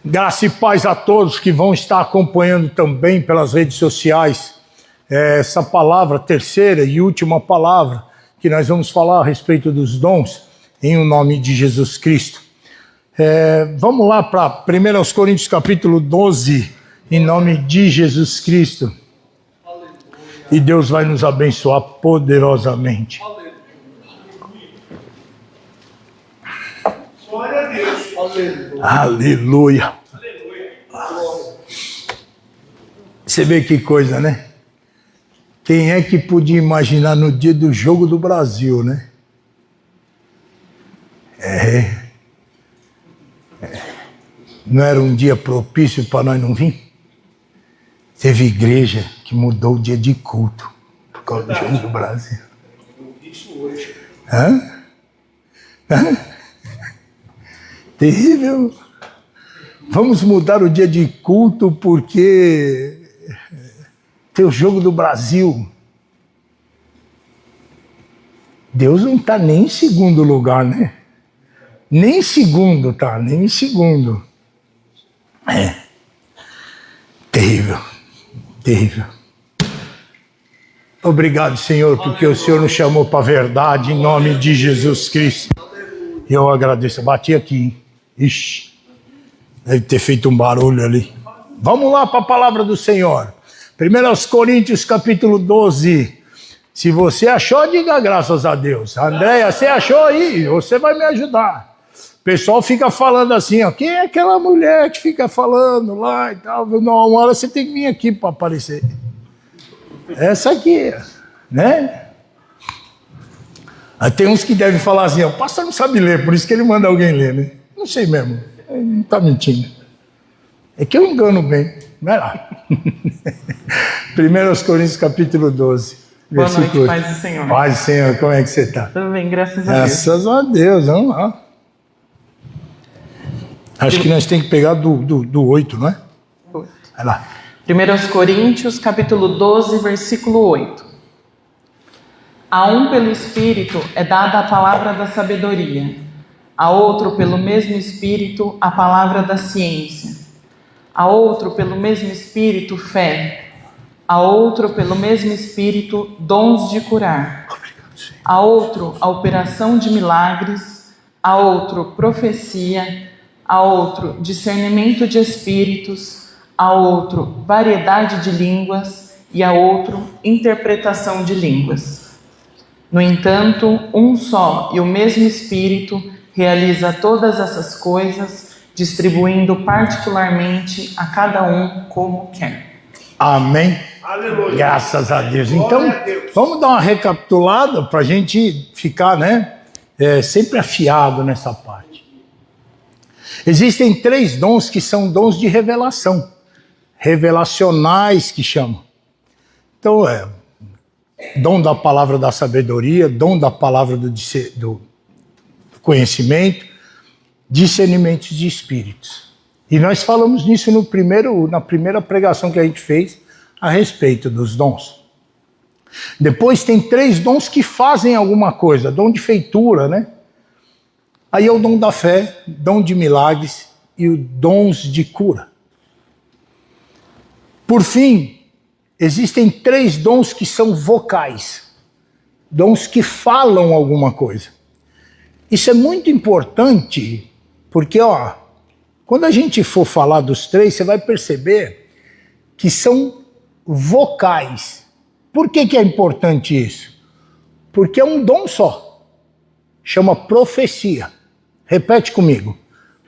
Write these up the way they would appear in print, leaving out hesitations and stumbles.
Graça e paz a todos que vão estar acompanhando também pelas redes sociais essa palavra, terceira e última palavra, que nós vamos falar a respeito dos dons, em o nome de Jesus Cristo. Vamos lá para 1 Coríntios capítulo 12, em nome de Jesus Cristo. E Deus vai nos abençoar poderosamente. Glória a Deus. Aleluia. Você vê que coisa, né? Quem é que podia imaginar no dia do Jogo do Brasil, né? Não era um dia propício para nós não vir? Teve igreja que mudou o dia de culto por causa do Jogo do Brasil. Isso hoje. Hã? Terrível. Vamos mudar o dia de culto porque tem o Jogo do Brasil. Deus não está nem em segundo lugar, né? Nem em segundo, tá? Nem em segundo. Terrível. Terrível. Obrigado, Senhor, porque o Senhor nos chamou para a verdade, em nome de Jesus Cristo. Eu agradeço. Eu bati aqui, hein? Ixi, deve ter feito um barulho ali. Vamos lá para a palavra do Senhor. 1 Coríntios capítulo 12. Se você achou, diga graças a Deus. Andréia, você achou aí? Você vai me ajudar. O pessoal fica falando assim, ó, quem é aquela mulher que fica falando lá e tal? Não, uma hora você tem que vir aqui para aparecer. Essa aqui, né? Aí tem uns que devem falar assim, o pastor não sabe ler, por isso que ele manda alguém ler, né? Não sei mesmo, ele não está mentindo. É que eu engano bem. Vai lá. 1 Coríntios capítulo 12. Boa noite, paz do Senhor. Paz do Senhor, como é que você está? Tudo bem, graças a Deus. Graças a Deus, vamos lá. Acho que nós temos que pegar do 8, não é? 8. Vai lá. 1 Coríntios capítulo 12, versículo 8. A um pelo Espírito é dada a palavra da sabedoria, a outro pelo mesmo Espírito a palavra da ciência, a outro pelo mesmo Espírito fé, a outro pelo mesmo Espírito dons de curar, a outro a operação de milagres, a outro profecia, a outro discernimento de espíritos, a outro variedade de línguas e a outro interpretação de línguas. No entanto, um só e o mesmo Espírito realiza todas essas coisas, distribuindo particularmente a cada um como quer. Amém. Aleluia. Graças a Deus. Então, Glória a Deus. vamos dar uma recapitulada para a gente ficar, né, sempre afiado nessa parte. Existem 3 dons que são dons de revelação, revelacionais que chamam. Então, dom da palavra da sabedoria, dom da palavra do conhecimento, discernimento de espíritos. E nós falamos nisso na primeira pregação que a gente fez a respeito dos dons. Depois tem 3 dons que fazem alguma coisa, dom de feitura, né? Aí é o dom da fé, dom de milagres e os dons de cura. Por fim, existem 3 dons que são vocais, dons que falam alguma coisa. Isso é muito importante, porque quando a gente for falar dos 3, você vai perceber que são vocais. Por que é importante isso? Porque é um dom só, chama profecia. Repete comigo,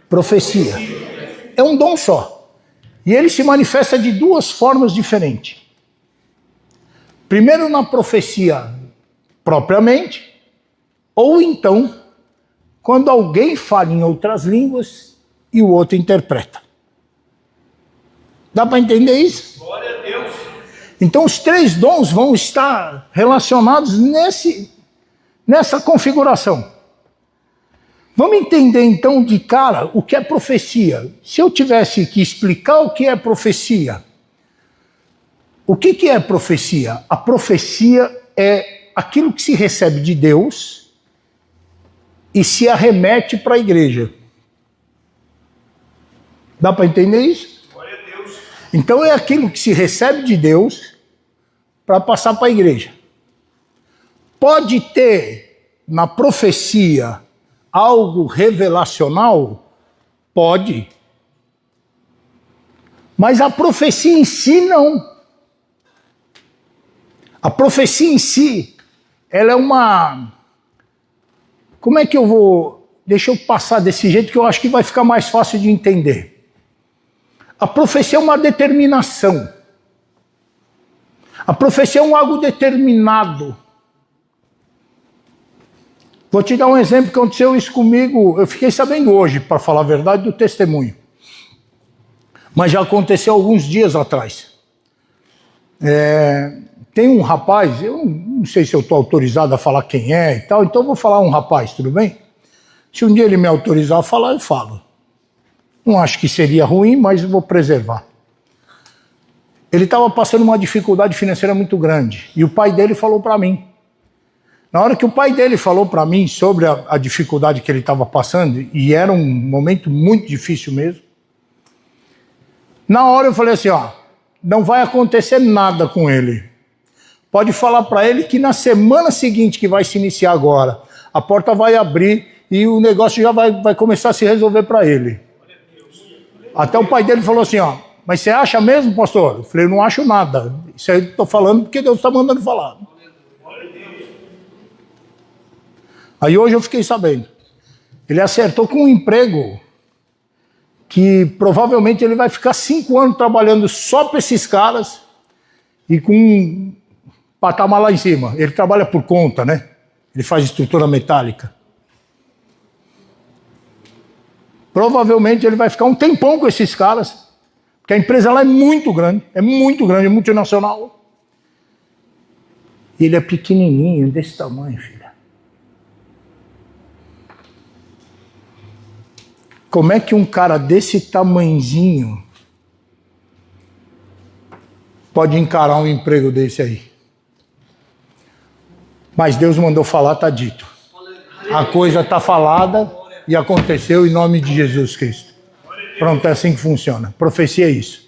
profecia. É um dom só. E ele se manifesta de 2 formas diferentes. Primeiro na profecia propriamente, ou então quando alguém fala em outras línguas e o outro interpreta. Dá para entender isso? Glória a Deus. Então os 3 dons vão estar relacionados nessa configuração. Vamos entender então de cara o que é profecia. Se eu tivesse que explicar o que é profecia, o que é profecia? A profecia é aquilo que se recebe de Deus e se arremete para a igreja. Dá para entender isso? Glória a Deus. Então é aquilo que se recebe de Deus para passar para a igreja. Pode ter na profecia algo revelacional? Pode. Mas a profecia em si não. A profecia em si, ela é uma... Como é que eu vou... Deixa eu passar desse jeito que eu acho que vai ficar mais fácil de entender. A profecia é uma determinação. A profecia é algo determinado. Vou te dar um exemplo que aconteceu isso comigo. Eu fiquei sabendo hoje, para falar a verdade, do testemunho. Mas já aconteceu alguns dias atrás. Tem um rapaz, eu não sei se eu estou autorizado a falar quem é e tal, então eu vou falar um rapaz, tudo bem? Se um dia ele me autorizar a falar, eu falo. Não acho que seria ruim, mas vou preservar. Ele estava passando uma dificuldade financeira muito grande. E o pai dele falou para mim. Na hora que o pai dele falou para mim sobre a dificuldade que ele estava passando, e era um momento muito difícil mesmo, na hora eu falei assim, ó, não vai acontecer nada com ele. Pode falar para ele que na semana seguinte, que vai se iniciar agora, a porta vai abrir e o negócio já vai começar a se resolver para ele. Até o pai dele falou assim, ó, mas você acha mesmo, pastor? Eu falei, eu não acho nada. Isso aí eu estou falando porque Deus está mandando falar. Aí hoje eu fiquei sabendo. Ele acertou com um emprego que provavelmente ele vai ficar 5 anos trabalhando só para esses caras e com um patamar lá em cima. Ele trabalha por conta, né? Ele faz estrutura metálica. Provavelmente ele vai ficar um tempão com esses caras, porque a empresa lá é muito grande, é multinacional. E ele é pequenininho, desse tamanho, filha. Como é que um cara desse tamanzinho pode encarar um emprego desse aí? Mas Deus mandou falar, está dito. A coisa está falada e aconteceu em nome de Jesus Cristo. Pronto, é assim que funciona. Profecia é isso.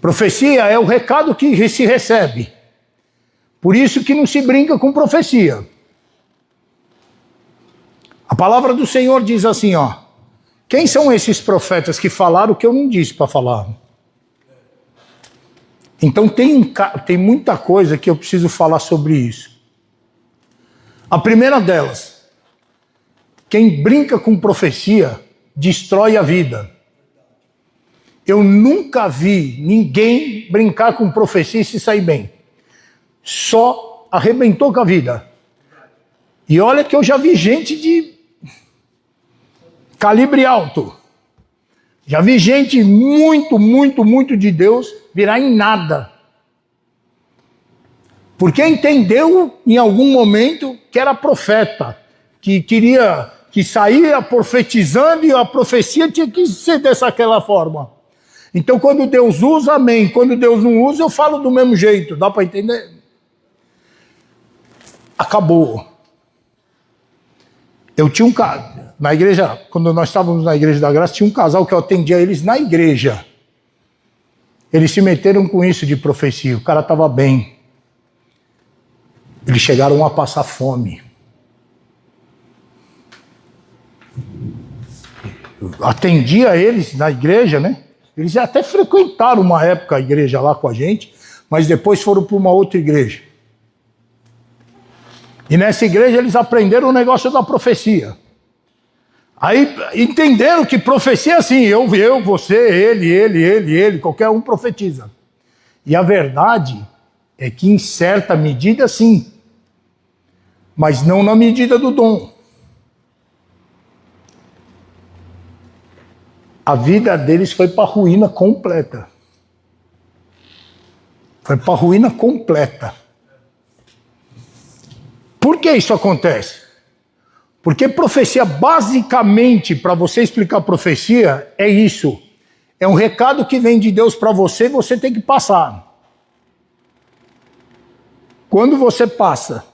Profecia é o recado que se recebe. Por isso que não se brinca com profecia. A palavra do Senhor diz assim, ó. Quem são esses profetas que falaram o que eu não disse para falar? Então tem muita coisa que eu preciso falar sobre isso. A primeira delas, quem brinca com profecia destrói a vida. Eu nunca vi ninguém brincar com profecia e se sair bem. Só arrebentou com a vida. E olha que eu já vi gente de calibre alto. Já vi gente muito de Deus virar em nada. Porque entendeu em algum momento que era profeta, que queria, que saía profetizando e a profecia tinha que ser daquela forma. Então quando Deus usa, amém. Quando Deus não usa, eu falo do mesmo jeito. Dá para entender? Acabou. Eu tinha um cara, na igreja, quando nós estávamos na Igreja da Graça, tinha um casal que eu atendia eles na igreja. Eles se meteram com isso de profecia, o cara estava bem. Eles chegaram a passar fome. Eu atendia eles na igreja, né? Eles até frequentaram uma época a igreja lá com a gente, mas depois foram para uma outra igreja. E nessa igreja eles aprenderam o negócio da profecia. Aí entenderam que profecia é assim, eu, você, ele, qualquer um profetiza. E a verdade é que em certa medida sim, mas não na medida do dom. A vida deles foi para a ruína completa. Foi para a ruína completa. Por que isso acontece? Porque profecia, basicamente, para você explicar profecia, é isso. É um recado que vem de Deus para você e você tem que passar. Quando você passa,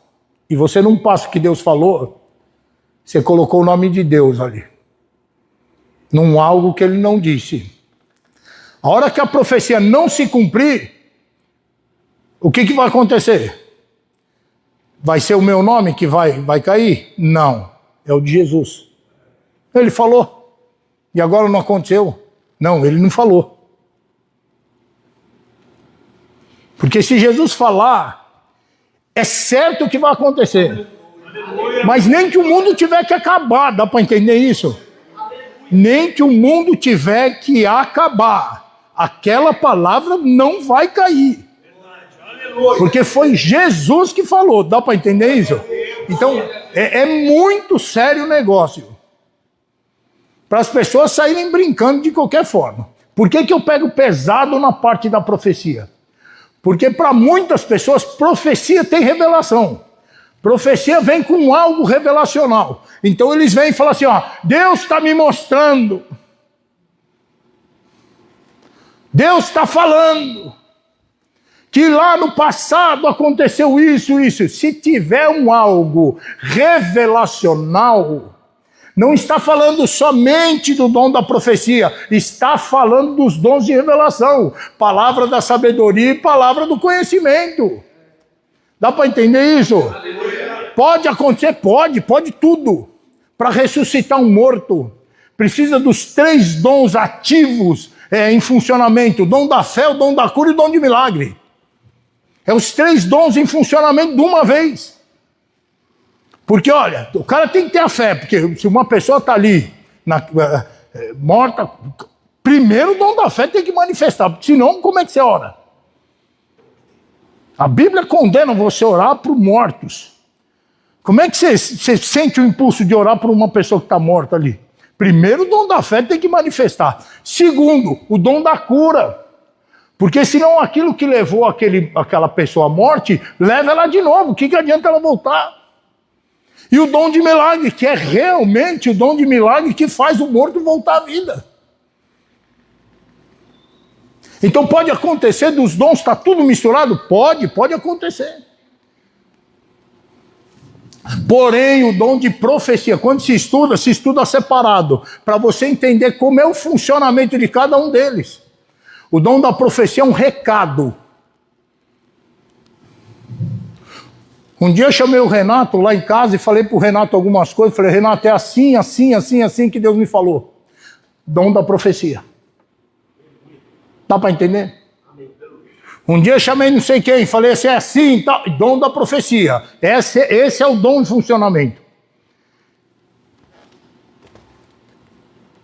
e você não passa o que Deus falou, você colocou o nome de Deus ali. num algo que ele não disse. A hora que a profecia não se cumprir, o que vai acontecer? Vai ser o meu nome que vai cair? Não, é o de Jesus. Ele falou, e agora não aconteceu? Não, ele não falou. Porque se Jesus falar, é certo que vai acontecer. Mas nem que o mundo tiver que acabar, dá para entender isso? Nem que o mundo tiver que acabar, aquela palavra não vai cair. Porque foi Jesus que falou, dá para entender isso? Então, é muito sério o negócio. Para as pessoas saírem brincando de qualquer forma. Por que eu pego pesado na parte da profecia? Porque para muitas pessoas, profecia tem revelação. Profecia vem com algo revelacional. Então eles vêm e falam assim, ó, Deus está me mostrando. Deus está falando que lá no passado aconteceu isso, isso. Se tiver algo revelacional, não está falando somente do dom da profecia, está falando dos dons de revelação, palavra da sabedoria e palavra do conhecimento. Dá para entender isso? Pode acontecer? Pode tudo. Para ressuscitar um morto, precisa dos 3 dons ativos em funcionamento: o dom da fé, o dom da cura e o dom de milagre. É os 3 dons em funcionamento de uma vez. Porque, olha, o cara tem que ter a fé, porque se uma pessoa está ali, morta, primeiro o dom da fé tem que manifestar, porque senão como é que você ora? A Bíblia condena você orar por mortos. Como é que você sente o impulso de orar por uma pessoa que está morta ali? Primeiro, o dom da fé tem que manifestar. Segundo, o dom da cura. Porque senão aquilo que levou aquela pessoa à morte, leva ela de novo. O que adianta ela voltar? E o dom de milagre, que é realmente o dom de milagre que faz o morto voltar à vida. Então pode acontecer dos dons, está tudo misturado? Pode acontecer. Porém, o dom de profecia, quando se estuda separado, para você entender como é o funcionamento de cada um deles. O dom da profecia é um recado. Um dia eu chamei o Renato lá em casa e falei para o Renato algumas coisas. Falei, Renato, é assim, assim, assim, assim que Deus me falou. Dom da profecia. Dá para entender? Um dia eu chamei não sei quem, falei assim, é assim, tá, dom da profecia. Esse é o dom em funcionamento.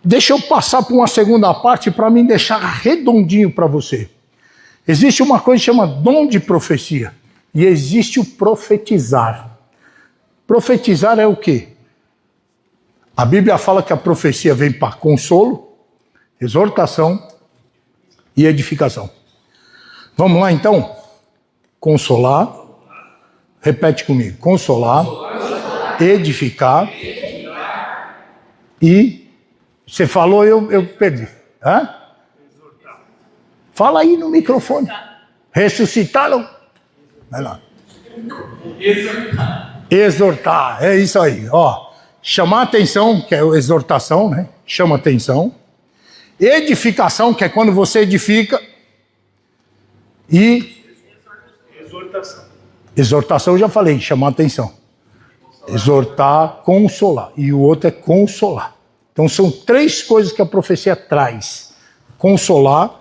Deixa eu passar para uma segunda parte para me deixar redondinho para você. Existe uma coisa que chama dom de profecia. E existe o profetizar. Profetizar é o quê? A Bíblia fala que a profecia vem para consolo, exortação e edificação. Vamos lá então? Consolar. Repete comigo. Consolar, edificar e... Você falou, eu perdi. Hã? Fala aí no microfone. Ressuscitaram? Vai lá. Exortar, é isso aí. Ó, chamar atenção, que é a exortação, né? Chama atenção. Edificação, que é quando você edifica. E Exortação. exortação eu já falei, chamar atenção. Exortar, consolar. E o outro é consolar. Então são 3 coisas que a profecia traz. Consolar,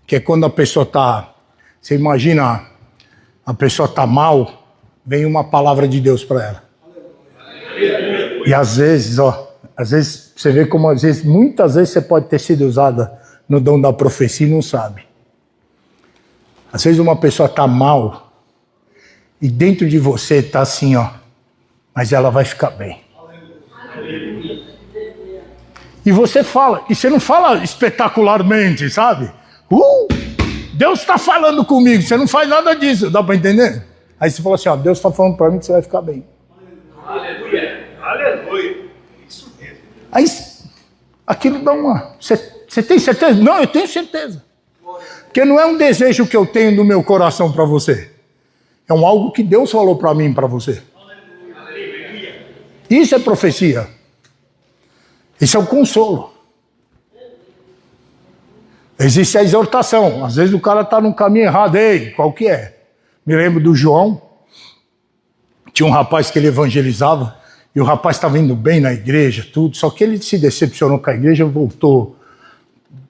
que é quando a pessoa está... Você imagina, a pessoa está mal, vem uma palavra de Deus para ela. E às vezes, você vê como muitas vezes você pode ter sido usada no dom da profecia e não sabe. Às vezes uma pessoa está mal e dentro de você está assim, ó, mas ela vai ficar bem. E você fala, e você não fala espetacularmente, sabe? Deus está falando comigo, você não faz nada disso, dá para entender? Aí você fala assim, ó, Deus está falando para mim que você vai ficar bem. Aleluia. Aleluia. Isso mesmo. Aí aquilo dá uma... Você tem certeza? Não, eu tenho certeza. Porque não é um desejo que eu tenho no meu coração para você. É algo que Deus falou para mim e para você. Isso é profecia. Isso é o consolo. Existe a exortação. Às vezes o cara está num caminho errado. Ei, qual que é? Me lembro do João. Tinha um rapaz que ele evangelizava. E o rapaz estava indo bem na igreja, tudo. Só que ele se decepcionou com a igreja e voltou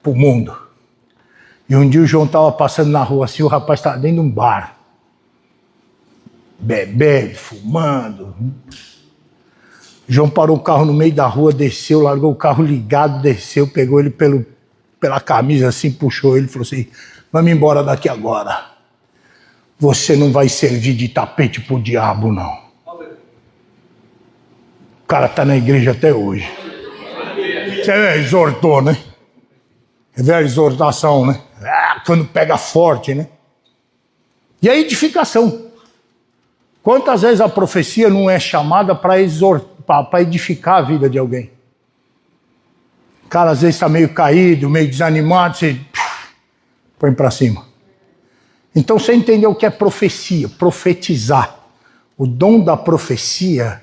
para o mundo. E um dia o João estava passando na rua assim. O rapaz estava dentro de um bar. Bebendo, fumando. O João parou o carro no meio da rua, desceu, largou o carro ligado, desceu, pegou ele pela camisa assim, puxou ele e falou assim: vamos embora daqui agora. Você não vai servir de tapete pro diabo, não. O cara tá na igreja até hoje. Você exortou, né? Você vê a exortação, né? Quando pega forte, né? E a edificação. Quantas vezes a profecia não é chamada para edificar a vida de alguém? O cara às vezes está meio caído, meio desanimado, você põe para cima. Então você entendeu o que é profecia, profetizar. O dom da profecia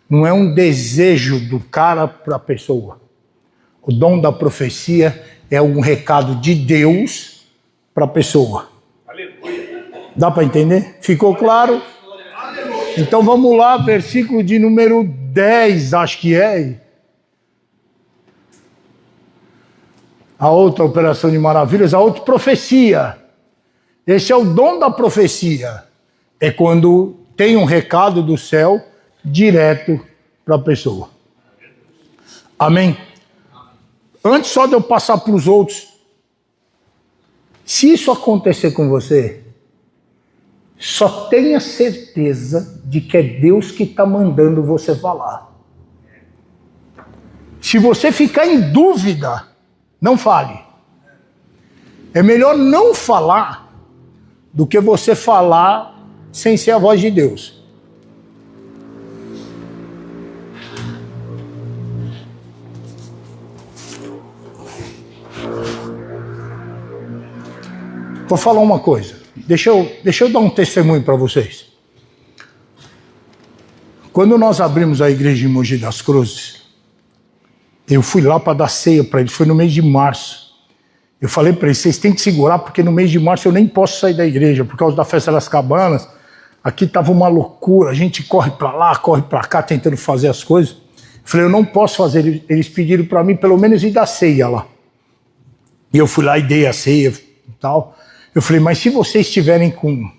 não é um desejo do cara para a pessoa. O dom da profecia é um recado de Deus para a pessoa. Dá para entender? Ficou claro? Então vamos lá, versículo de número 10, acho que é. A outra operação de maravilhas, a outra profecia. Esse é o dom da profecia. É quando tem um recado do céu direto para a pessoa. Amém? Antes só de eu passar para os outros, se isso acontecer com você, só tenha certeza de que é Deus que está mandando você falar. Se você ficar em dúvida, não fale. É melhor não falar do que você falar sem ser a voz de Deus. Vou falar uma coisa. Deixa eu dar um testemunho para vocês. Quando nós abrimos a igreja em Mogi das Cruzes, eu fui lá para dar ceia para eles, foi no mês de março. Eu falei para eles, vocês têm que segurar, porque no mês de março eu nem posso sair da igreja, por causa da festa das cabanas. Aqui estava uma loucura, a gente corre para lá, corre para cá, tentando fazer as coisas. Eu falei, eu não posso fazer. Eles pediram para mim pelo menos ir dar ceia lá. E eu fui lá e dei a ceia e tal. Eu falei, mas se vocês estiverem com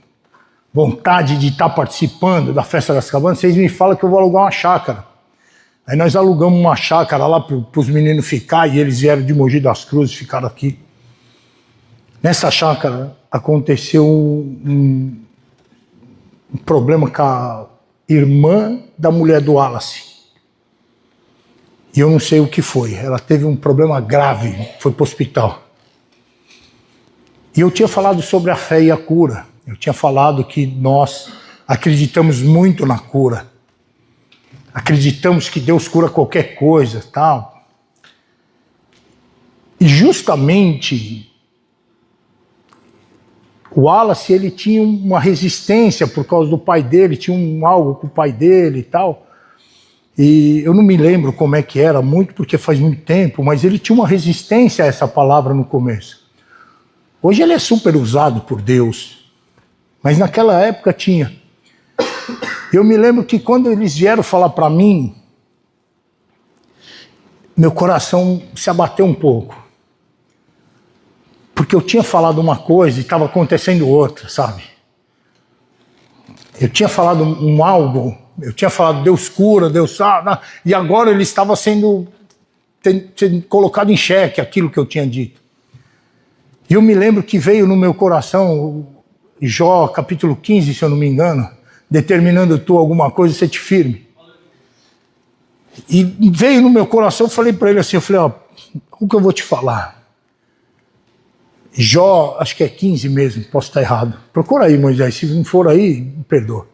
vontade de estar participando da festa das cabanas, vocês me falam que eu vou alugar uma chácara. Aí nós alugamos uma chácara lá para os meninos ficar, e eles vieram de Mogi das Cruzes, ficaram aqui. Nessa chácara aconteceu um problema com a irmã da mulher do Wallace. E eu não sei o que foi. Ela teve um problema grave, foi para o hospital. E eu tinha falado sobre a fé e a cura. Eu tinha falado que nós acreditamos muito na cura. Acreditamos que Deus cura qualquer coisa, tal. E justamente o Wallace, ele tinha uma resistência por causa do pai dele, tinha algo com o pai dele e tal. E eu não me lembro como é que era muito, porque faz muito tempo, mas ele tinha uma resistência a essa palavra no começo. Hoje ele é super usado por Deus, mas naquela época tinha. Eu me lembro que quando eles vieram falar para mim, meu coração se abateu um pouco. Porque eu tinha falado uma coisa e estava acontecendo outra, sabe? Eu tinha falado algo, eu tinha falado Deus cura, Deus salva, e agora ele estava sendo colocado em xeque aquilo que eu tinha dito. E eu me lembro que veio no meu coração, Jó capítulo 15, se eu não me engano, determinando tu alguma coisa, você te firme. E veio no meu coração, eu falei para ele assim, eu falei, ó, o que eu vou te falar? Jó, acho que é 15 mesmo, posso estar errado. Procura aí, Moisés, se não for aí, me perdoa.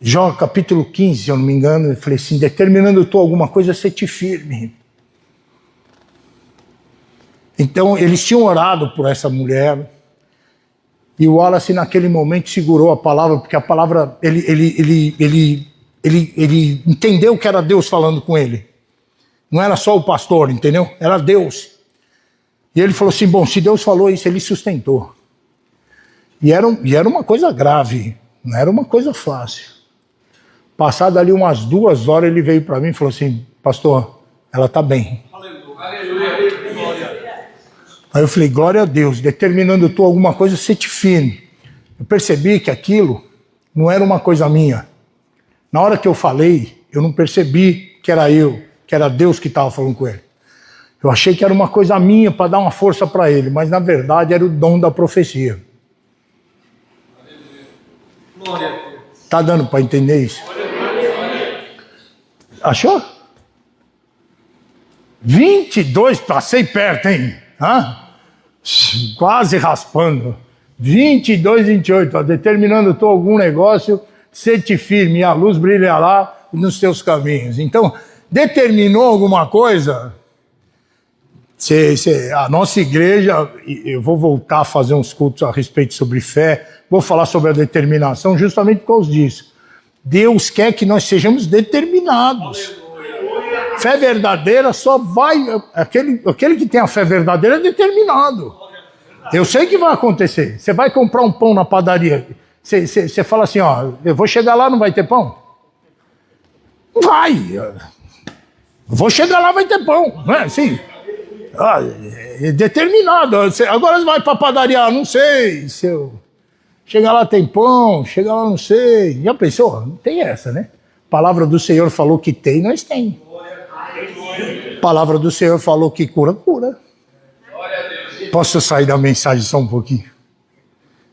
Jó capítulo 15, se eu não me engano, eu falei assim, determinando tu alguma coisa, você te firme. Então, eles tinham orado por essa mulher, e o Wallace naquele momento segurou a palavra, porque a palavra, ele entendeu que era Deus falando com ele. Não era só o pastor, entendeu? Era Deus. E ele falou assim, bom, se Deus falou isso, ele sustentou. E era uma coisa grave, não era uma coisa fácil. Passado ali umas 2 horas, ele veio para mim e falou assim, pastor, ela está bem. Aí eu falei, glória a Deus, determinando tu alguma coisa, sente firme. Eu percebi que aquilo não era uma coisa minha. Na hora que eu falei, eu não percebi que era eu, que era Deus que estava falando com ele. Eu achei que era uma coisa minha para dar uma força para ele, mas na verdade era o dom da profecia. Tá dando para entender isso? Achou? 22, passei perto, hein? Hã? Quase raspando. 22, 28, ó, determinando tu algum negócio, sente firme, e a luz brilhará nos teus caminhos. Então, determinou alguma coisa, a nossa igreja, eu vou voltar a fazer uns cultos a respeito sobre fé, vou falar sobre a determinação justamente por causa disso. Deus quer que nós sejamos determinados. Fé verdadeira só vai... Aquele que tem a fé verdadeira é determinado. Eu sei que vai acontecer. Você vai comprar um pão na padaria. Você fala assim, ó, eu vou chegar lá, não vai ter pão? Vai. Eu vou chegar lá, vai ter pão. Não é assim? É determinado. Agora você vai para a padaria, não sei. Se eu chegar lá tem pão, chegar lá não sei. Já pensou? Não tem essa, né? A palavra do Senhor falou que tem, nós tem. A palavra do Senhor falou que cura, cura. Posso sair da mensagem só um pouquinho?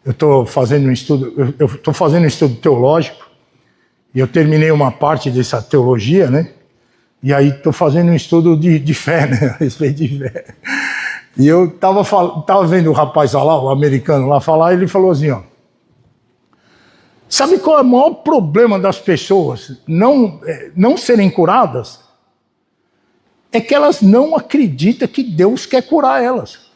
Eu estou fazendo um estudo, eu estou fazendo um estudo teológico, e eu terminei uma parte dessa teologia, né? E aí estou fazendo um estudo de fé, né? A respeito de fé. E eu estava vendo o rapaz lá, o americano lá falar, e ele falou assim, ó. Sabe qual é o maior problema das pessoas não serem curadas? É que elas não acreditam que Deus quer curar elas.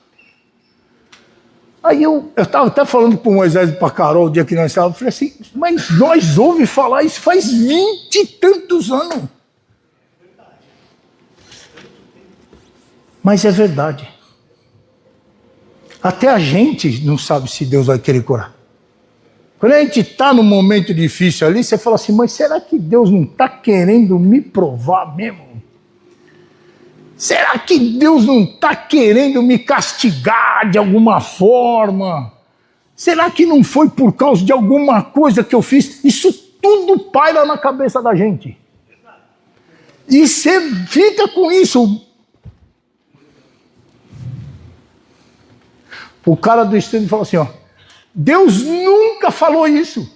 Aí eu estava até falando para o Moisés e para a Carol, o dia que nós estávamos, eu falei assim, mas nós ouvimos falar isso faz 20 e tantos anos. Mas é verdade. Até a gente não sabe se Deus vai querer curar. Quando a gente está num momento difícil ali, você fala assim, mas será que Deus não está querendo me provar mesmo? Será que Deus não está querendo me castigar de alguma forma? Será que não foi por causa de alguma coisa que eu fiz? Isso tudo paira na cabeça da gente. E você fica com isso. O cara do estudo falou assim, ó, Deus nunca falou isso.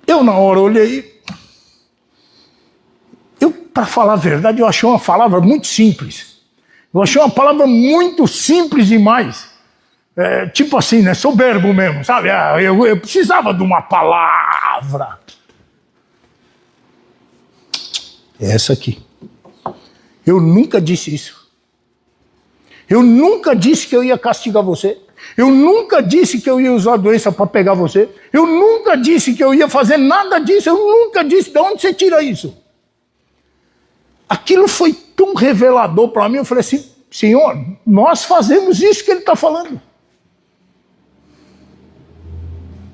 Eu na hora olhei, para falar a verdade, eu achei uma palavra muito simples. Eu achei uma palavra muito simples demais. Tipo assim, né, soberbo mesmo, sabe? Eu precisava de uma palavra. É essa aqui. Eu nunca disse isso. Eu nunca disse que eu ia castigar você. Eu nunca disse que eu ia usar a doença para pegar você. Eu nunca disse que eu ia fazer nada disso. Eu nunca disse. De onde você tira isso? Aquilo foi tão revelador para mim. Eu falei assim, Senhor, nós fazemos isso que ele está falando.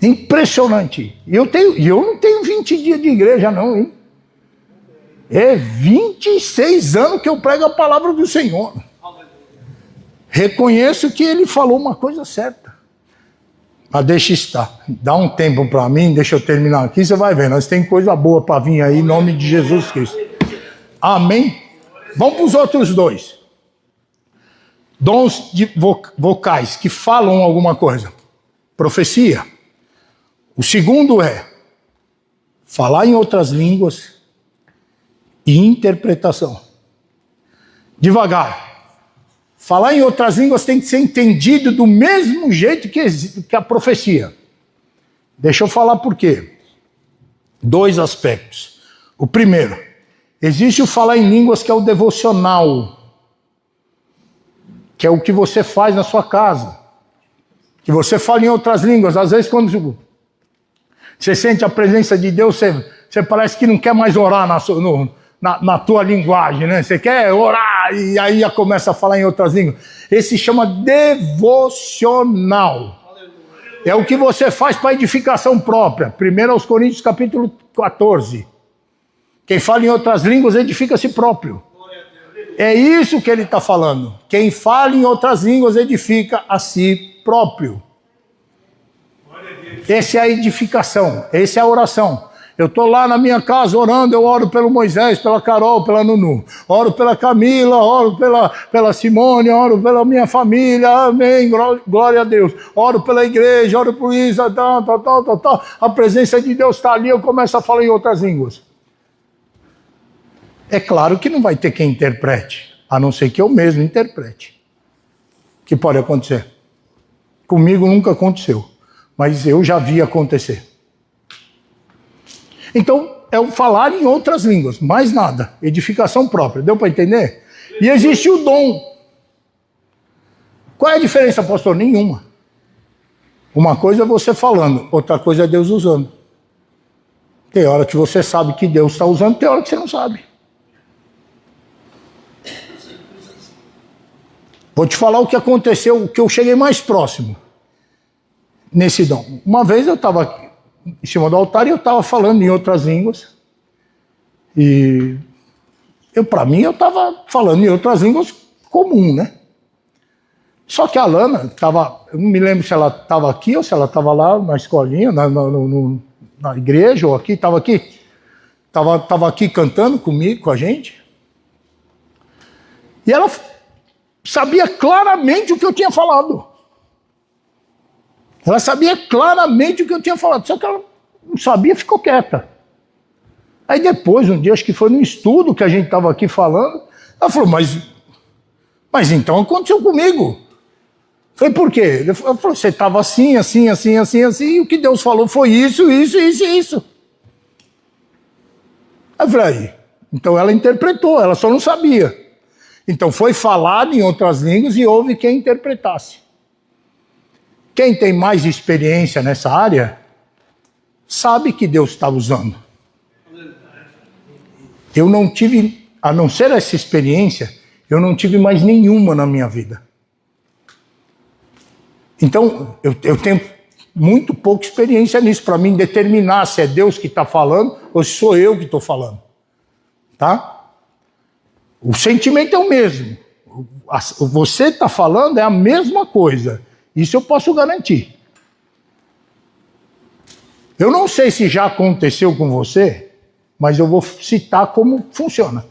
Impressionante. E eu não tenho 20 dias de igreja não, hein? É 26 anos que eu prego a palavra do Senhor. Reconheço que ele falou uma coisa certa. Mas deixa estar. Dá um tempo para mim, deixa eu terminar aqui, você vai ver. Nós temos coisa boa para vir aí, em nome de Jesus Cristo. Amém? Vamos para os outros dois. Dons vocais, que falam alguma coisa. Profecia. O segundo é falar em outras línguas e interpretação. Devagar. Falar em outras línguas tem que ser entendido do mesmo jeito que a profecia. Deixa eu falar por quê. 2 aspectos. O primeiro, existe o falar em línguas que é o devocional, que é o que você faz na sua casa. Que você fala em outras línguas. Às vezes quando você sente a presença de Deus, você parece que não quer mais orar na tua linguagem, né? Você quer orar e aí já começa a falar em outras línguas. Esse chama devocional. É o que você faz para edificação própria. 1 aos Coríntios capítulo 14. Quem fala em outras línguas edifica a si próprio. É isso que ele está falando. Quem fala em outras línguas edifica a si próprio. Essa é a edificação, essa é a oração. Eu estou lá na minha casa orando, eu oro pelo Moisés, pela Carol, pela Nunu. Oro pela Camila, oro pela Simone, oro pela minha família, amém, glória a Deus. Oro pela igreja, oro por isso, tal. A presença de Deus está ali, eu começo a falar em outras línguas. É claro que não vai ter quem interprete, a não ser que eu mesmo interprete. Que pode acontecer. Comigo nunca aconteceu, mas eu já vi acontecer. Então, é o falar em outras línguas, mais nada. Edificação própria, deu para entender? E existe o dom. Qual é a diferença, pastor? Nenhuma. Uma coisa é você falando, outra coisa é Deus usando. Tem hora que você sabe que Deus está usando, tem hora que você não sabe. Vou te falar o que aconteceu, o que eu cheguei mais próximo nesse dom. Uma vez eu estava em cima do altar e eu estava falando em outras línguas. E para mim eu estava falando em outras línguas comum, né? Só que a Lana estava, eu não me lembro se ela estava aqui ou se ela estava lá na escolinha, na igreja ou aqui, estava aqui. Estava aqui cantando comigo, com a gente. E ela sabia claramente o que eu tinha falado. Ela sabia claramente o que eu tinha falado, só que ela não sabia, ficou quieta. Aí depois, um dia, acho que foi num estudo que a gente estava aqui falando, ela falou, mas então aconteceu comigo. Eu falei, por quê? Ele falou, você estava assim, e o que Deus falou foi isso. Aí eu falei, então ela interpretou, ela só não sabia. Então foi falado em outras línguas e houve quem interpretasse. Quem tem mais experiência nessa área, sabe que Deus está usando. Eu não tive, a não ser essa experiência, eu não tive mais nenhuma na minha vida. Então, eu tenho muito pouca experiência nisso, para mim determinar se é Deus que está falando ou se sou eu que estou falando. Tá? O sentimento é o mesmo. Você está falando é a mesma coisa. Isso eu posso garantir. Eu não sei se já aconteceu com você, mas eu vou citar como funciona.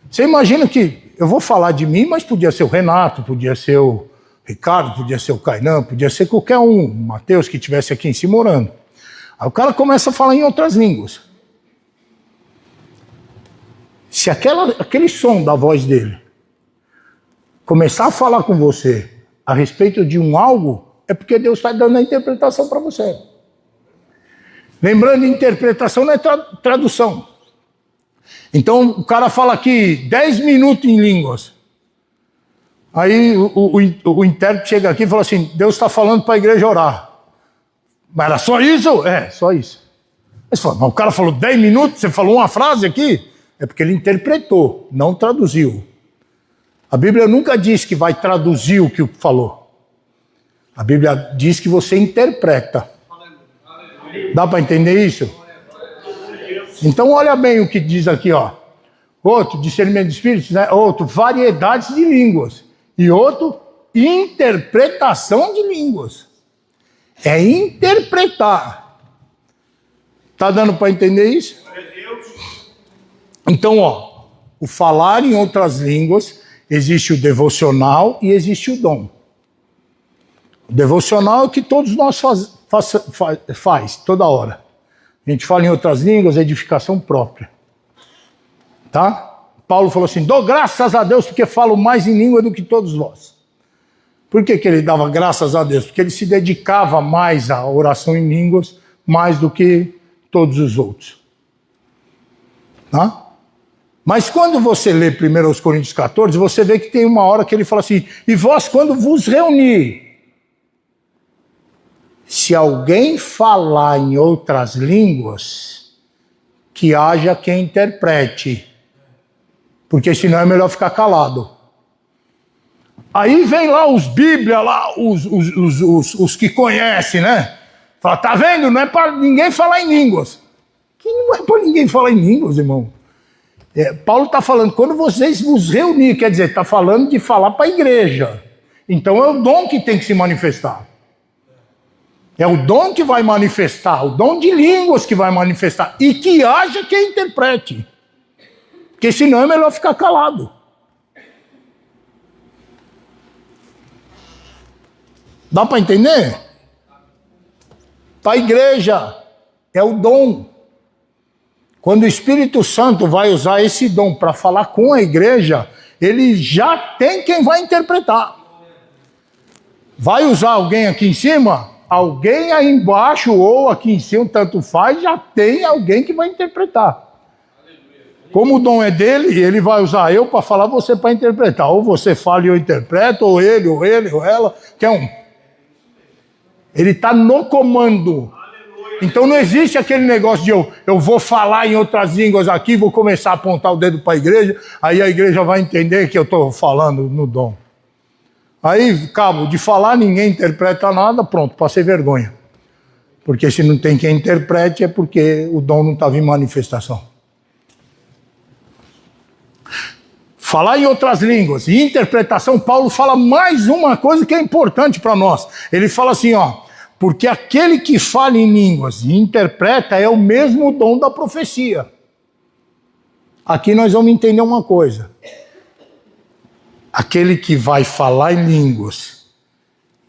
Você imagina que eu vou falar de mim, mas podia ser o Renato, podia ser o Ricardo, podia ser o Kainan, podia ser qualquer um, o Mateus que estivesse aqui em cima orando. Aí o cara começa a falar em outras línguas. Se aquele som da voz dele começar a falar com você a respeito de algo, é porque Deus está dando a interpretação para você. Lembrando, interpretação não é tradução. Então o cara fala aqui 10 minutos em línguas. Aí o intérprete chega aqui e fala assim, Deus está falando para a igreja orar. Mas era só isso? É, só isso. Mas o cara falou 10 minutos, você falou uma frase aqui? É porque ele interpretou, não traduziu. A Bíblia nunca diz que vai traduzir o que falou. A Bíblia diz que você interpreta. Dá para entender isso? Então olha bem o que diz aqui, ó. Outro, discernimento de espíritos, né? Outro, variedades de línguas. E outro, interpretação de línguas. É interpretar. Tá dando para entender isso? Então, ó, o falar em outras línguas, existe o devocional e existe o dom. O devocional é o que todos nós faz toda hora. A gente fala em outras línguas, edificação própria. Tá? Paulo falou assim, dou graças a Deus porque falo mais em língua do que todos vós. Por que ele dava graças a Deus? Porque ele se dedicava mais à oração em línguas, mais do que todos os outros. Tá? Mas quando você lê 1 Coríntios 14, você vê que tem uma hora que ele fala assim, e vós quando vos reunir, se alguém falar em outras línguas, que haja quem interprete. Porque senão é melhor ficar calado. Aí vem lá os Bíblia, lá, os que conhecem, né? Fala, tá vendo? Não é para ninguém falar em línguas. Que não é para ninguém falar em línguas, irmão. Paulo está falando, quando vocês vos reunirem, quer dizer, está falando de falar para a igreja. Então é o dom que tem que se manifestar. É o dom que vai manifestar, o dom de línguas que vai manifestar. E que haja quem interprete. Porque senão é melhor ficar calado. Dá para entender? Para a igreja é o dom. Quando o Espírito Santo vai usar esse dom para falar com a igreja, ele já tem quem vai interpretar. Vai usar alguém aqui em cima? Alguém aí embaixo ou aqui em cima, tanto faz, já tem alguém que vai interpretar. Como o dom é dele, ele vai usar eu para falar, você para interpretar. Ou você fala e eu interpreto, ou ele, ou ela, que é um. Ele está no comando. Então não existe aquele negócio de eu vou falar em outras línguas aqui, vou começar a apontar o dedo para a igreja, aí a igreja vai entender que eu estou falando no dom. Aí, cabo, de falar ninguém interpreta nada, pronto, passei vergonha. Porque se não tem quem interprete é porque o dom não estava em manifestação. Falar em outras línguas e interpretação, Paulo fala mais uma coisa que é importante para nós. Ele fala assim, ó, porque aquele que fala em línguas e interpreta é o mesmo dom da profecia. Aqui nós vamos entender uma coisa. Aquele que vai falar em línguas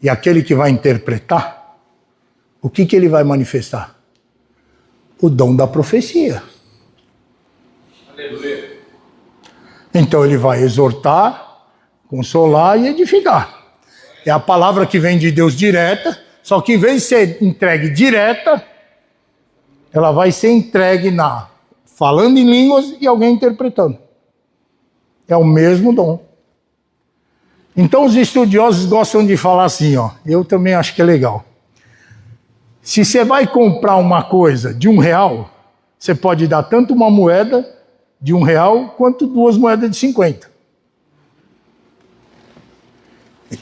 e aquele que vai interpretar, o que ele vai manifestar? O dom da profecia. Aleluia. Então ele vai exortar, consolar e edificar. É a palavra que vem de Deus direta, só que em vez de ser entregue direta, ela vai ser entregue falando em línguas e alguém interpretando. É o mesmo dom. Então os estudiosos gostam de falar assim, ó, eu também acho que é legal. Se você vai comprar uma coisa de R$1, você pode dar tanto uma moeda de R$1 quanto 2 moedas de 50.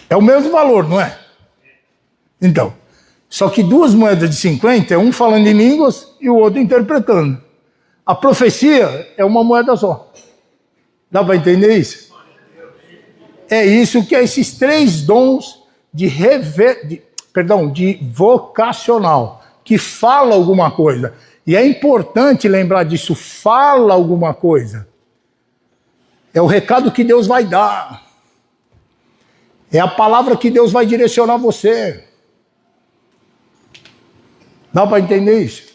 É o mesmo valor, não é? Então, só que 2 moedas de 50 é um falando em línguas e o outro interpretando. A profecia é uma moeda só. Dá para entender isso? É isso que é esses 3 dons de vocacional, que fala alguma coisa. E é importante lembrar disso, fala alguma coisa. É o recado que Deus vai dar. É a palavra que Deus vai direcionar você. Dá para entender isso?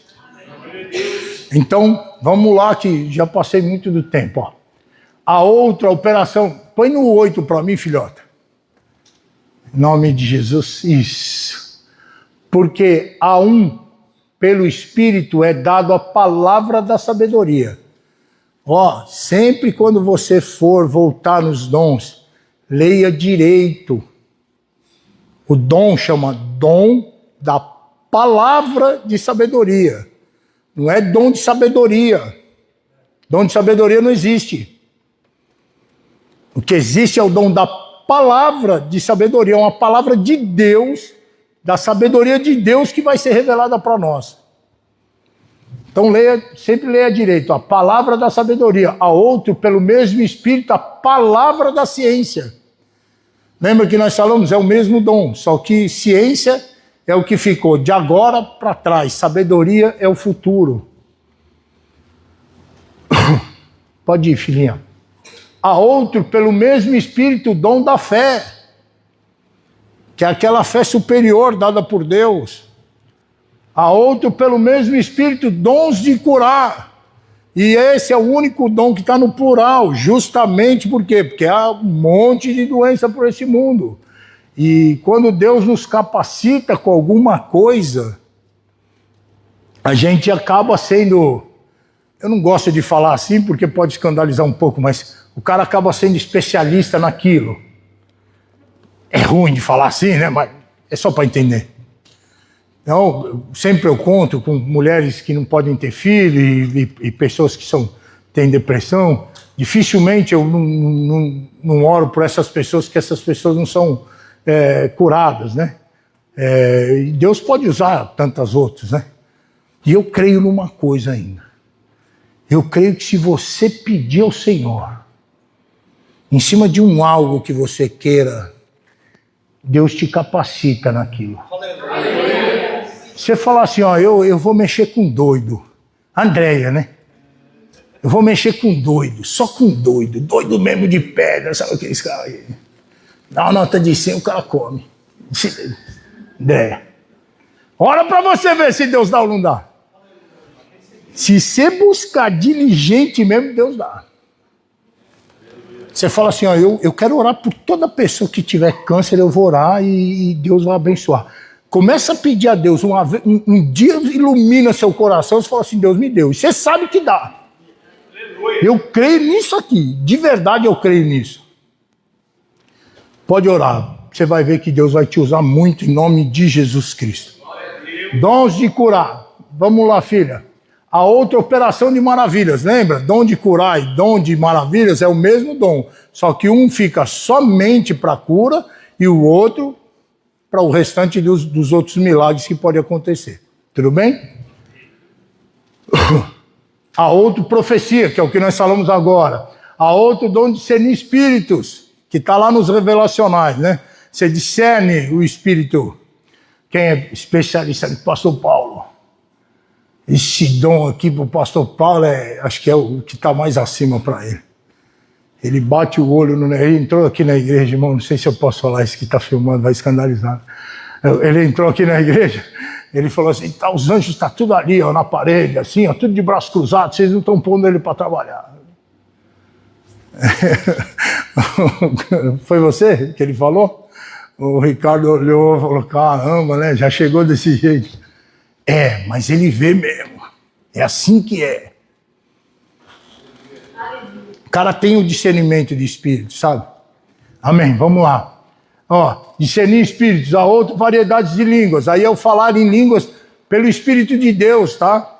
Então, vamos lá que já passei muito do tempo. Ó. A outra operação, põe no 8 para mim, filhota. Em nome de Jesus, isso. Porque a pelo Espírito é dado a palavra da sabedoria. Ó, sempre quando você for voltar nos dons, leia direito. O dom chama dom da palavra de sabedoria. Não é dom de sabedoria. Dom de sabedoria não existe. O que existe é o dom da palavra de sabedoria, uma palavra de Deus, da sabedoria de Deus que vai ser revelada para nós. Então sempre leia direito, a palavra da sabedoria, a outro, pelo mesmo Espírito, a palavra da ciência. Lembra que nós falamos, é o mesmo dom, só que ciência é o que ficou de agora para trás, sabedoria é o futuro. Pode ir, filhinha. A outro, pelo mesmo Espírito, o dom da fé, que é aquela fé superior dada por Deus. A outro, pelo mesmo Espírito, dons de curar. E esse é o único dom que está no plural, justamente por quê? Porque há um monte de doença por esse mundo. E quando Deus nos capacita com alguma coisa, a gente acaba sendo... Eu não gosto de falar assim porque pode escandalizar um pouco, mas o cara acaba sendo especialista naquilo. É ruim de falar assim, né? Mas é só para entender. Então, sempre eu conto com mulheres que não podem ter filho e pessoas que têm depressão. Dificilmente eu não oro por essas pessoas, que essas pessoas não são curadas, né? E Deus pode usar tantas outras, né? E eu creio numa coisa ainda. Eu creio que se você pedir ao Senhor, em cima de algo que você queira, Deus te capacita naquilo. Você fala assim, ó, eu vou mexer com doido. Andréia, né? Eu vou mexer com doido, só com doido. Doido mesmo de pedra, sabe aqueles caras aí? Dá uma nota de 100, o cara come. Andréia. Ora pra você ver se Deus dá ou não dá. Se você buscar diligente mesmo, Deus dá. Você fala assim, ó, eu quero orar por toda pessoa que tiver câncer, eu vou orar e Deus vai abençoar. Começa a pedir a Deus, um dia ilumina seu coração, você fala assim, Deus me deu. E você sabe que dá. Eu creio nisso aqui, de verdade eu creio nisso. Pode orar, você vai ver que Deus vai te usar muito em nome de Jesus Cristo. Dons de curar. Vamos lá, filha. A outra operação de maravilhas, lembra? Dom de curar e dom de maravilhas é o mesmo dom. Só que um fica somente para cura e o outro para o restante dos outros milagres que podem acontecer. Tudo bem? A outra profecia, que é o que nós falamos agora. A outro dom de discernir espíritos, que está lá nos revelacionais, né? Você discerne o espírito. Quem é especialista no pastor Paulo? Esse dom aqui para o pastor Paulo, acho que é o que está mais acima para ele. Ele bate o olho, ele entrou aqui na igreja, irmão, não sei se eu posso falar isso que está filmando, vai escandalizar. Ele entrou aqui na igreja, ele falou assim, tá, os anjos estão tudo ali, ó, na parede, assim, ó, tudo de braço cruzado, vocês não estão pondo ele para trabalhar. Foi você que ele falou? O Ricardo olhou e falou, caramba, né, já chegou desse jeito. Mas ele vê mesmo, é assim que é. O cara tem o discernimento de espírito, sabe? Amém, vamos lá. Ó, discernir espíritos, há outras variedades de línguas. Aí é o falar em línguas pelo Espírito de Deus, tá?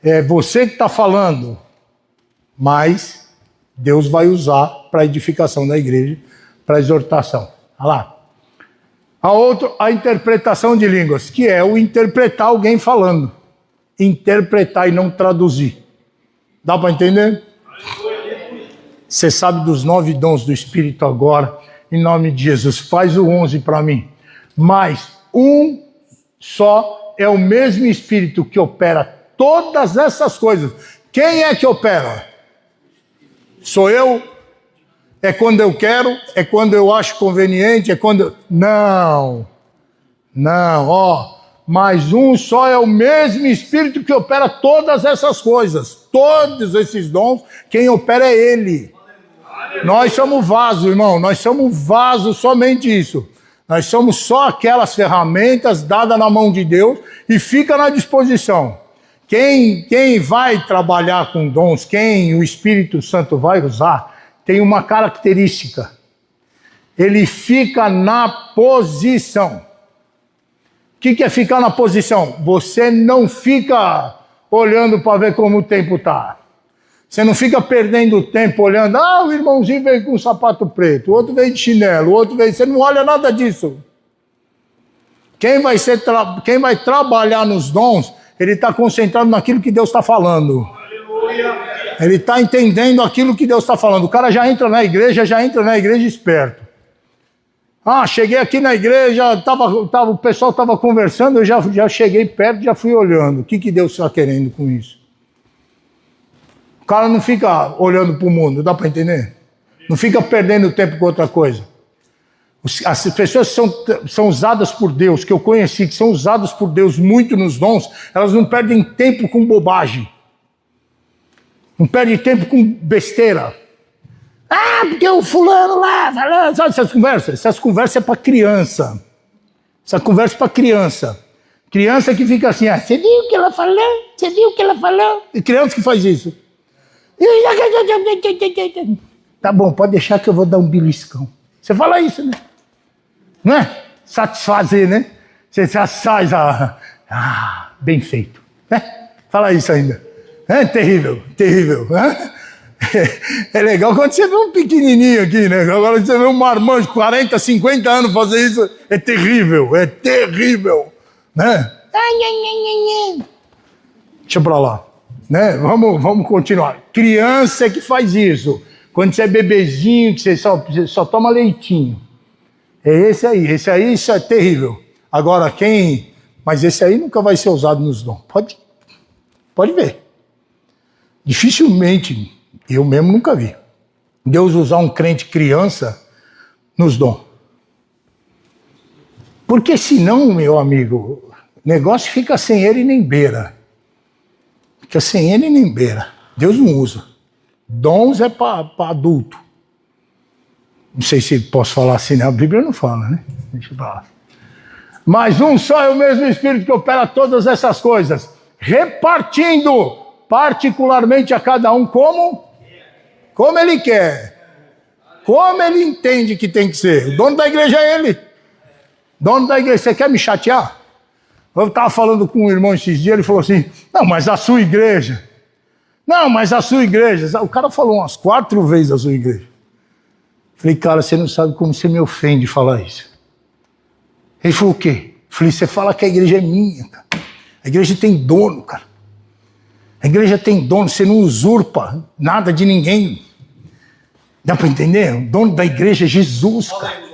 É você que está falando, mas Deus vai usar para a edificação da igreja, para a exortação. Olha lá. A outra, a interpretação de línguas, que é o interpretar alguém falando. Interpretar e não traduzir. Dá para entender? Você sabe dos 9 dons do Espírito agora, em nome de Jesus. Faz o 11 para mim. Mas um só é o mesmo Espírito que opera todas essas coisas. Quem é que opera? Sou eu? É quando eu quero? É quando eu acho conveniente? É quando... Não, ó. Mas um só é o mesmo Espírito que opera todas essas coisas. Todos esses dons, quem opera é Ele. Nós somos vaso, irmão. Nós somos vaso, somente isso. Nós somos só aquelas ferramentas dadas na mão de Deus e fica na disposição. Quem vai trabalhar com dons, quem o Espírito Santo vai usar, tem uma característica. Ele fica na posição. O que é ficar na posição? Você não fica olhando para ver como o tempo está. Você não fica perdendo tempo olhando, o irmãozinho veio com um sapato preto, o outro veio de chinelo, o outro veio... Você não olha nada disso. Quem vai trabalhar nos dons, ele está concentrado naquilo que Deus está falando. Ele está entendendo aquilo que Deus está falando. O cara já entra na igreja esperto. Cheguei aqui na igreja, o pessoal estava conversando, eu já cheguei perto, já fui olhando. O que Deus está querendo com isso? O cara não fica olhando para o mundo, dá para entender? Não fica perdendo tempo com outra coisa. As pessoas são usadas por Deus, que eu conheci, que são usadas por Deus muito nos dons, elas não perdem tempo com bobagem. Não perdem tempo com besteira. Porque o fulano lá, falando, sabe essas conversas? Essas conversas é para criança. Essa conversa é para criança. Criança que fica assim, você viu o que ela falou? Você viu o que ela falou? E criança que faz isso. Tá bom, pode deixar que eu vou dar um beliscão. Você fala isso, né? Não é? Satisfazer, né? Você já sai, bem feito. Fala isso ainda. É terrível, terrível. É legal quando você vê um pequenininho aqui, né? Agora você vê um marmanjo de 40, 50 anos fazer isso, é terrível, né? Deixa pra lá, né? Vamos continuar. Criança é que faz isso. Quando você é bebezinho, que você só toma leitinho. É esse aí isso é terrível. Agora mas esse aí nunca vai ser usado nos dons. Pode ver. Dificilmente, eu mesmo nunca vi Deus usar um crente criança nos dons. Porque senão, meu amigo, o negócio fica sem ele nem beira. Fica sem ele nem beira. Deus não usa. Dons é para adulto. Não sei se posso falar assim, né? A Bíblia não fala, né? Deixa eu falar. Mas um só é o mesmo Espírito que opera todas essas coisas, repartindo particularmente a cada um como ele quer, como ele entende que tem que ser. O dono da igreja é ele. Dono da igreja, você quer me chatear? Eu estava falando com um irmão esses dias, ele falou assim, não, mas a sua igreja. O cara falou umas 4 vezes a sua igreja. Falei, cara, você não sabe como você me ofende falar isso. Ele falou, o quê? Falei, você fala que a igreja é minha, cara. A igreja tem dono, cara. A igreja tem dono, você não usurpa nada de ninguém. Dá para entender? O dono da igreja é Jesus, cara.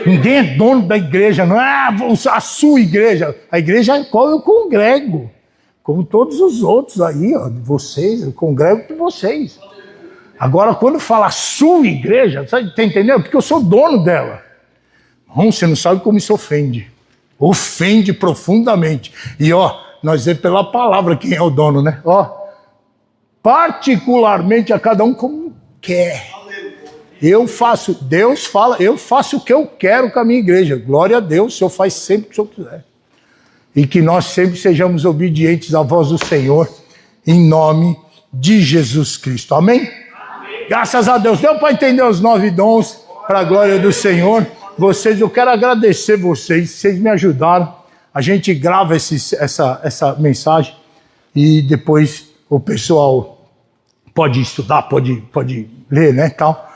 Ninguém é dono da igreja, não é a sua igreja. A igreja é qual eu congrego. Como todos os outros aí, ó, de vocês, eu congrego com vocês. Agora, quando fala a sua igreja, tá entendendo? Porque eu sou dono dela. Você não sabe como isso ofende. Ofende profundamente. E nós vemos pela palavra quem é o dono, né? Particularmente a cada um como quer. Deus fala, eu faço o que eu quero com a minha igreja. Glória a Deus, o Senhor faz sempre o que o Senhor quiser. E que nós sempre sejamos obedientes à voz do Senhor, em nome de Jesus Cristo. Amém? Graças a Deus. Deu para entender os 9 dons para a glória do Senhor? Eu quero agradecer vocês me ajudaram. A gente grava essa mensagem e depois o pessoal pode estudar, pode ler, né, tal.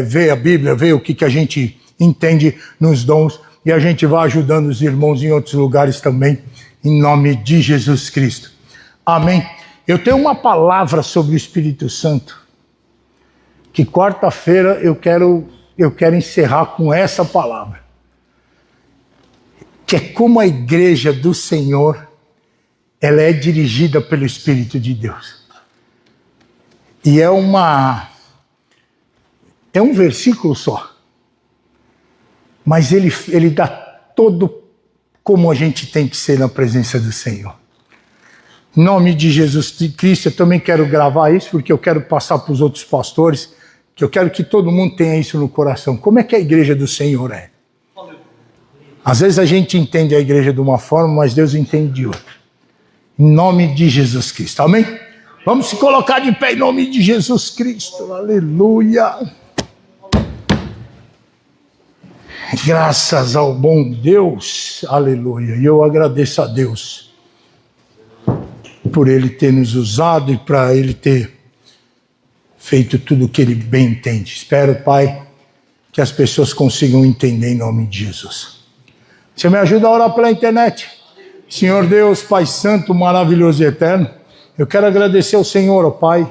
Ver a Bíblia, ver o que a gente entende nos dons e a gente vai ajudando os irmãos em outros lugares também, em nome de Jesus Cristo. Amém? Eu tenho uma palavra sobre o Espírito Santo, que quarta-feira eu quero encerrar com essa palavra, que é como a igreja do Senhor, ela é dirigida pelo Espírito de Deus. E é um versículo só, mas ele dá todo como a gente tem que ser na presença do Senhor. Em nome de Jesus Cristo, eu também quero gravar isso, porque eu quero passar para os outros pastores, que eu quero que todo mundo tenha isso no coração. Como é que a igreja do Senhor é? Às vezes a gente entende a igreja de uma forma, mas Deus entende de outra. Em nome de Jesus Cristo. Amém? Vamos se colocar de pé em nome de Jesus Cristo. Aleluia. Graças ao bom Deus. Aleluia. E eu agradeço a Deus por Ele ter nos usado e para Ele ter feito tudo o que Ele bem entende. Espero, Pai, que as pessoas consigam entender em nome de Jesus. Você me ajuda a orar pela internet? Senhor Deus, Pai Santo, maravilhoso e eterno, eu quero agradecer ao Senhor, ó Pai,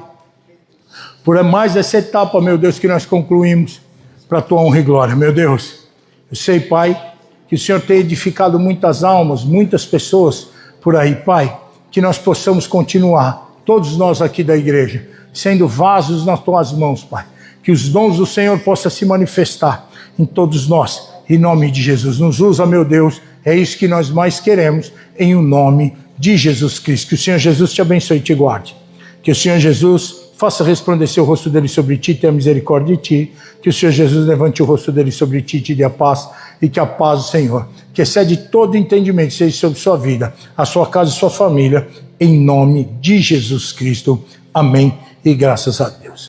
por mais essa etapa, meu Deus, que nós concluímos para a Tua honra e glória. Meu Deus, eu sei, Pai, que o Senhor tem edificado muitas almas, muitas pessoas por aí, Pai, que nós possamos continuar, todos nós aqui da igreja, sendo vasos nas Tuas mãos, Pai, que os dons do Senhor possam se manifestar em todos nós, em nome de Jesus. Nos usa, meu Deus, é isso que nós mais queremos, em o nome de Jesus Cristo. Que o Senhor Jesus te abençoe e te guarde. Que o Senhor Jesus faça resplandecer o rosto dele sobre ti, tenha misericórdia de ti. Que o Senhor Jesus levante o rosto dele sobre ti, te dê a paz, e que a paz do Senhor, que excede todo entendimento, seja sobre sua vida, a sua casa e sua família, em nome de Jesus Cristo. Amém e graças a Deus.